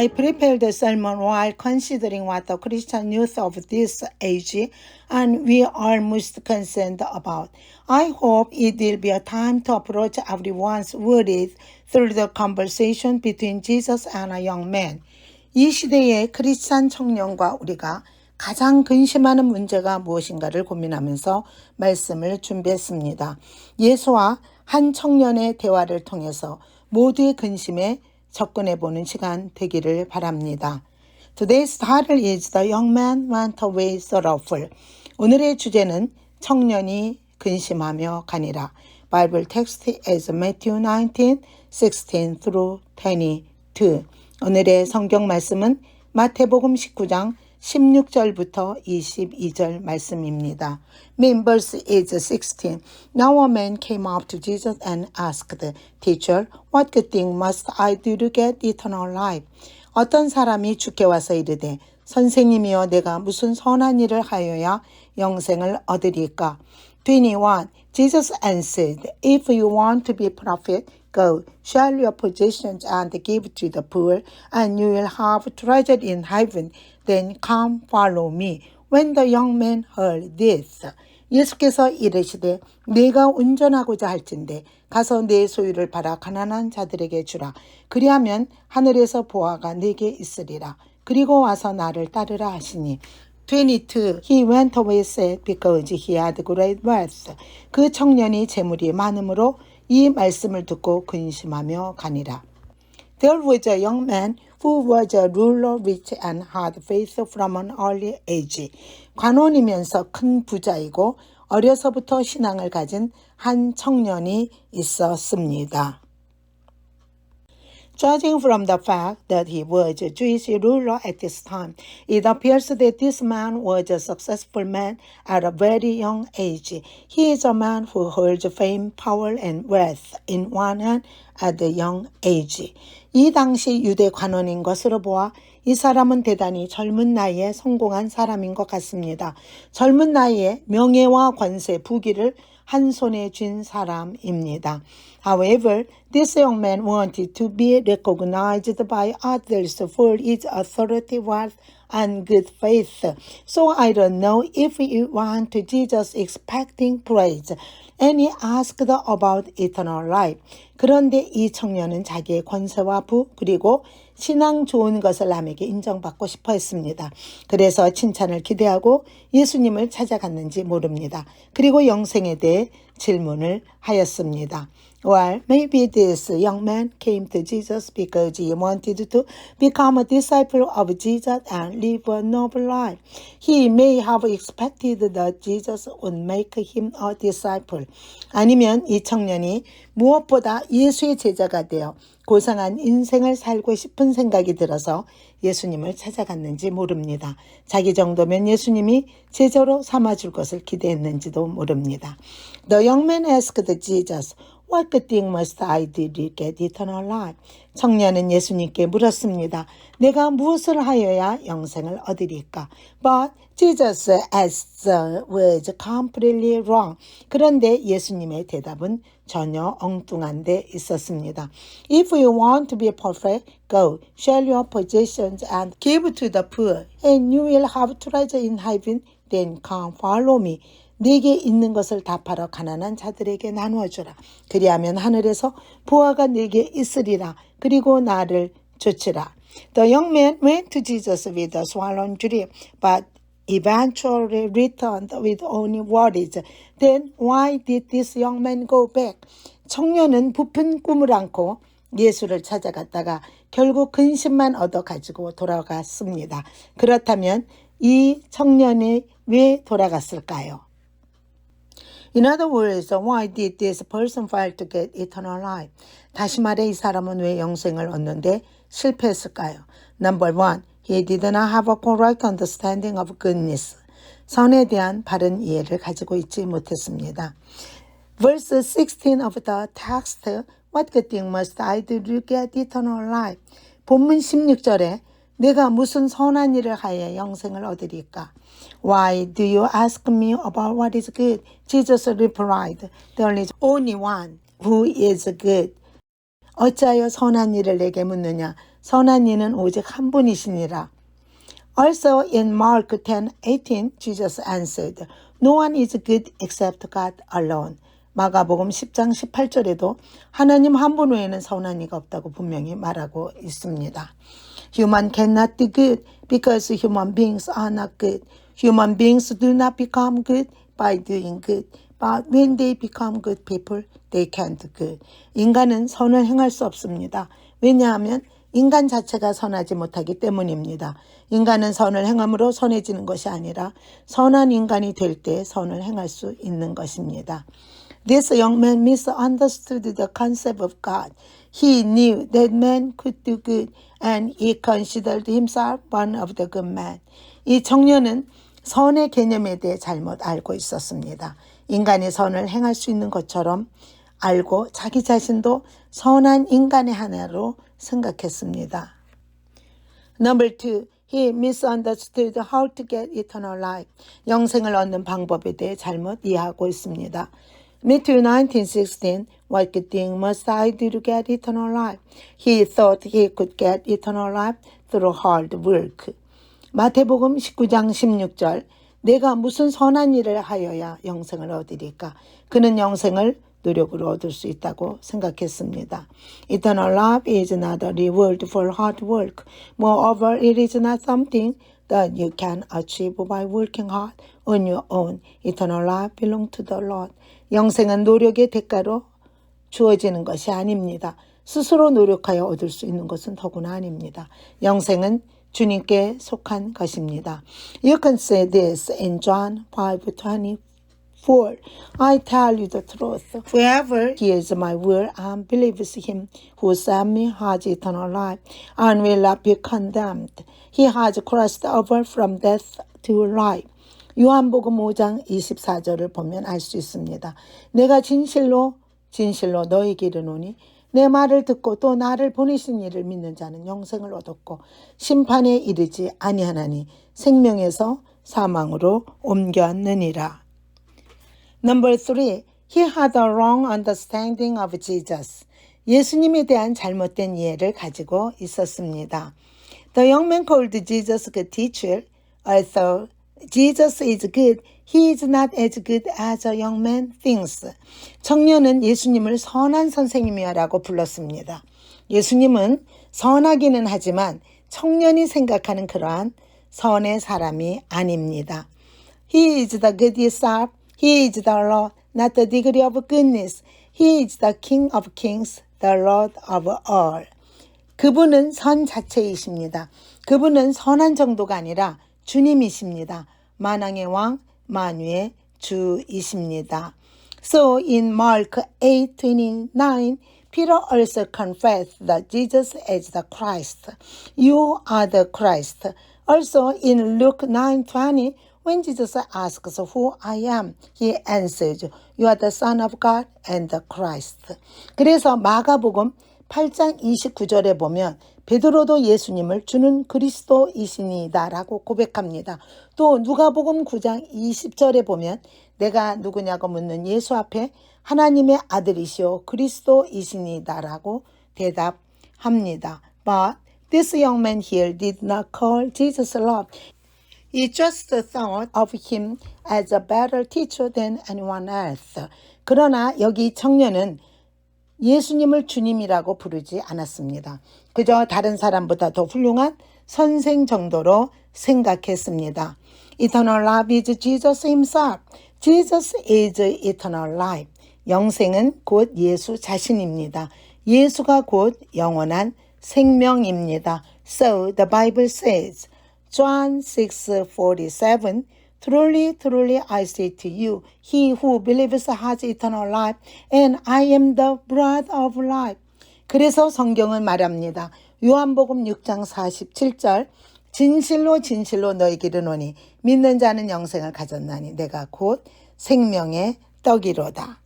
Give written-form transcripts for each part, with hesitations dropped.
I prepared the sermon while considering what the Christian youth of this age and we are most concerned about. I hope it will be a time to approach everyone's worries through the conversation between Jesus and a young man. 이 시대의 크리스찬 청년과 우리가 가장 근심하는 문제가 무엇인가를 고민하면서 말씀을 준비했습니다. 예수와 한 청년의 대화를 통해서 모두의 근심에 접근해보는 시간 되기를 바랍니다. Today's title is The Young Man Went Away Sorrowful. 오늘의 주제는 청년이 근심하며 가니라. Bible text is Matthew 19, 16 through 22. 오늘의 성경 말씀은 마태복음 19장 16절부터 22절 말씀입니다. Main verse is 16. Now a man came up to Jesus and asked, Teacher, what good thing must I do to get eternal life? 어떤 사람이 주께 와서 이르되, 선생님이여 내가 무슨 선한 일을 하여야 영생을 얻으리까? 21. Jesus answered, If you want to be a prophet, go, sell your possessions and give to the poor, and you will have treasure in heaven. Then come follow me. When the young man heard this, 예수께서 이르시되 내가 운전하고자 할진대 가서 내 소유를 팔아 가난한 자들에게 주라. 그리하면 하늘에서 보화가 네게 있으리라. 그리고 와서 나를 따르라 하시니. 22. He went away sad because he had great wealth. 그 청년이 재물이 많음으로 이 말씀을 듣고 근심하며 가니라. There was a young man who was a ruler rich and had faith from an early age. 관원이면서 큰 부자이고 어려서부터 신앙을 가진 한 청년이 있었습니다. Judging from the fact that he was a Jewish ruler at this time, it appears that this man was a successful man at a very young age. He is a man who holds fame, power, and wealth in one hand at a young age. 이 당시 유대 관원인 것으로 보아 이 사람은 대단히 젊은 나이에 성공한 사람인 것 같습니다. 젊은 나이에 명예와 권세, 부귀를 한 손에 쥔 사람입니다. However, this young man wanted to be recognized by others for his authority, wealth, and good faith. So I don't know if he went to Jesus expecting praise, and he asked about eternal life. 그런데 이 청년은 자기의 권세와 부 그리고 신앙 좋은 것을 남에게 인정받고 싶어 했습니다. 그래서 칭찬을 기대하고 예수님을 찾아갔는지 모릅니다. 그리고 영생에 대해 질문을 하였습니다. Well, maybe this young man came to Jesus because he wanted to become a disciple of Jesus and live a noble life. He may have expected that Jesus would make him a disciple. 아니면 이 청년이 무엇보다 예수의 제자가 되어 고상한 인생을 살고 싶은 생각이 들어서 예수님을 찾아갔는지 모릅니다. 자기 정도면 예수님이 제자로 삼아줄 것을 기대했는지도 모릅니다. The young man asked Jesus, What good thing must I do to get eternal life? 청년은 예수님께 물었습니다. 내가 무엇을 하여야 영생을 얻으리까? But Jesus' answer was completely wrong. 그런데 예수님의 대답은 전혀 엉뚱한 데 있었습니다. If you want to be perfect, go, sell your possessions and give to the poor, and you will have treasure in heaven. Then come follow me. 네게 있는 것을 다 팔아 가난한 자들에게 나누어 주라. 그리하면 하늘에서 보화가 네게 있으리라. 그리고 나를 쫓으라. The young man went to Jesus with a swollen dream, but eventually returned with only worries. Then why did this young man go back? 청년은 부푼 꿈을 안고 예수를 찾아갔다가 결국 근심만 얻어 가지고 돌아갔습니다. 그렇다면 이 청년이 왜 돌아갔을까요? In other words, why did this person fail to get eternal life? 다시 말해 이 사람은 왜 영생을 얻는데 실패했을까요? Number one, he did not have a correct understanding of goodness. 선에 대한 바른 이해를 가지고 있지 못했습니다. Verse 16 of the text, What good thing must I do to get eternal life? 본문 16절에 내가 무슨 선한 일을 하여 영생을 얻으리까? Why do you ask me about what is good? Jesus replied, There is only one who is good. 어찌하여 선한 일을 내게 묻느냐? 선한 이는 오직 한 분이시니라. Also in Mark 10:18, Jesus answered, No one is good except God alone. 마가복음 10장 18절에도 하나님 한 분 외에는 선한 이가 없다고 분명히 말하고 있습니다. Human cannot do good because human beings are not good. Human beings do not become good by doing good. But when they become good people, they can do good. 인간은 선을 행할 수 없습니다. 왜냐하면 인간 자체가 선하지 못하기 때문입니다. 인간은 선을 행함으로 선해지는 것이 아니라 선한 인간이 될 때 선을 행할 수 있는 것입니다. This young man misunderstood the concept of God. He knew that man could do good and he considered himself one of the good men. 이 청년은 선의 개념에 대해 잘못 알고 있었습니다. 인간이 선을 행할 수 있는 것처럼 알고 자기 자신도 선한 인간의 하나로 생각했습니다. Number 2, he misunderstood how to get eternal life. 영생을 얻는 방법에 대해 잘못 이해하고 있습니다. Matthew 19:16, What good thing must I do to get eternal life? He thought he could get eternal life through hard work. 마태복음 19장 16절, 내가 무슨 선한 일을 하여야 영생을 얻으리까? 그는 영생을 노력으로 얻을 수 있다고 생각했습니다. Eternal life is not a reward for hard work. Moreover, it is not something that you can achieve by working hard on your own. Eternal life belongs to the Lord. 영생은 노력의 대가로 주어지는 것이 아닙니다. 스스로 노력하여 얻을 수 있는 것은 더구나 아닙니다. 영생은 주님께 속한 것입니다. You can say this in John 5:24. I tell you the truth. Whoever hears my word and believes him who sent me has eternal life and will not be condemned. He has crossed over from death to life. 요한복음 5장 24절을 보면 알 수 있습니다. 내가 진실로 너희에게 이르노니 내 말을 듣고 또 나를 보내신 이를 믿는 자는 영생을 얻었고 심판에 이르지 아니하나니 생명에서 사망으로 옮겨왔느니라. Number 3, he had a wrong understanding of Jesus. 예수님에 대한 잘못된 이해를 가지고 있었습니다. The young man called Jesus good teacher. Although Jesus is good, he is not as good as a young man thinks. 청년은 예수님을 선한 선생님이라고 불렀습니다. 예수님은 선하기는 하지만 청년이 생각하는 그러한 선의 사람이 아닙니다. He is the good disciple. He is the Lord, not the degree of goodness. He is the King of kings, the Lord of all. 그분은 선 자체이십니다. 그분은 선한 정도가 아니라 주님이십니다. 만왕의 왕, 만유의 주이십니다. So in Mark 8:29, Peter also confessed that Jesus is the Christ. You are the Christ. Also in Luke 9:20, when Jesus asks who I am, he answers, You are the Son of God and the Christ. 그래서 마가복음 8장 29절에 보면 베드로도 예수님을 주는 그리스도이시니다라고 고백합니다. 또 누가복음 9장 20절에 보면 내가 누구냐고 묻는 예수 앞에 하나님의 아들이시오 그리스도이시니다라고 대답합니다. But this young man here did not call Jesus Lord. He just thought of him as a better teacher than anyone else. 그러나 여기 청년은 예수님을 주님이라고 부르지 않았습니다. 그저 다른 사람보다 더 훌륭한 선생 정도로 생각했습니다. Eternal life is Jesus himself. Jesus is eternal life. 영생은 곧 예수 자신입니다. 예수가 곧 영원한 생명입니다. So the Bible says, John 6:47, Truly, truly, I say to you, he who believes has eternal life, and I am the bread of life. 그래서 성경은 말합니다. 요한복음 6장 47절, 진실로 진실로 너희에게 이르노니 믿는 자는 영생을 가졌나니 내가 곧 생명의 떡이로다.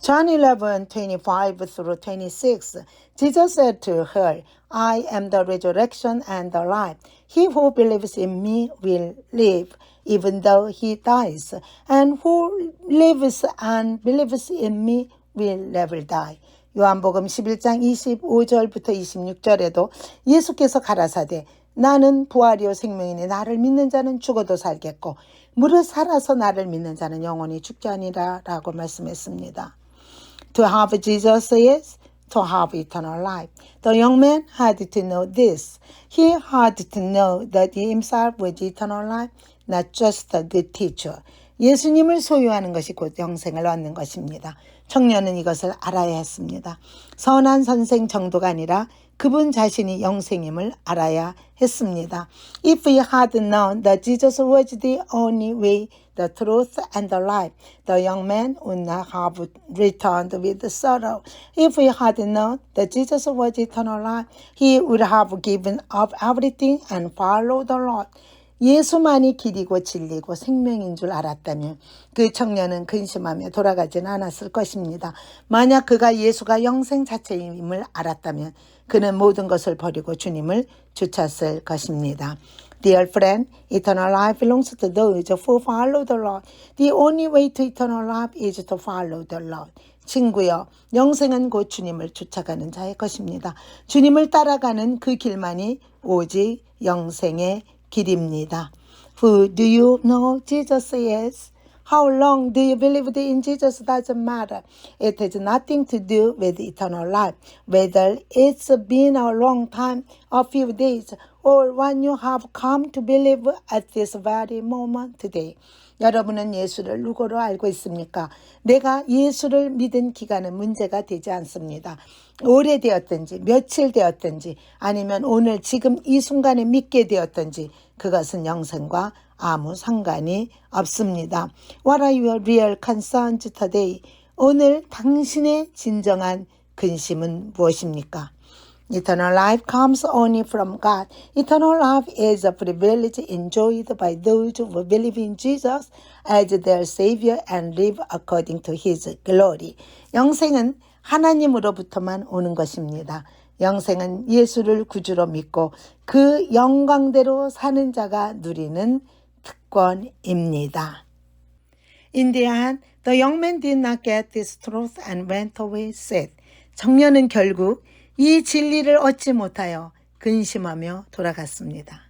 John 11:25-26, Jesus said to her, I am the resurrection and the life. He who believes in me will live, even though he dies, and who lives and believes in me will never die. 요한복음 11장 25절부터 26절에도 예수께서 가라사대 나는 부활이요 생명이니 나를 믿는 자는 죽어도 살겠고 무릇 살아서 나를 믿는 자는 영원히 죽지 아니라 라고 말씀했습니다. To have Jesus is to have eternal life. The young man had to know this. He had to know that he himself was eternal life, not just a good teacher. 예수님을 소유하는 것이 곧 영생을 얻는 것입니다. 청년은 이것을 알아야 했습니다. 선한 선생 정도가 아니라 그분 자신이 영생임을 알아야 했습니다. If he had known that Jesus was the only way, the truth, and the life, the young man would not have returned with sorrow. If he had known that Jesus was eternal life, he would have given up everything and followed the Lord. 예수만이 길이고 진리고 생명인 줄 알았다면 그 청년은 근심하며 돌아가진 않았을 것입니다. 만약 그가 예수가 영생 자체임을 알았다면 그는 모든 것을 버리고 주님을 쫓았을 것입니다. Dear friend, eternal life belongs to those who follow the Lord. The only way to eternal life is to follow the Lord. 친구여, 영생은 곧 주님을 쫓아가는 자의 것입니다. 주님을 따라가는 그 길만이 오직 영생의 길입니다. Who do you know Jesus is? How long do you believe in Jesus doesn't matter. It has nothing to do with eternal life. Whether it's been a long time, a few days, or when you have come to believe at this very moment today. 여러분은 예수를 누구로 알고 있습니까? 내가 예수를 믿은 기간은 문제가 되지 않습니다. 오래되었든지 며칠 되었든지 아니면 오늘 지금 이 순간에 믿게 되었든지 그것은 영생과 아무 상관이 없습니다. What are your real concerns today? 오늘 당신의 진정한 근심은 무엇입니까? Eternal life comes only from God. Eternal life is a privilege enjoyed by those who believe in Jesus as their Savior and live according to His glory. 영생은 하나님으로부터만 오는 것입니다. 영생은 예수를 구주로 믿고 그 영광대로 사는 자가 누리는 특권입니다. In the end, the young man did not get this truth and went away sad. 청년은 결국 이 진리를 얻지 못하여 근심하며 돌아갔습니다.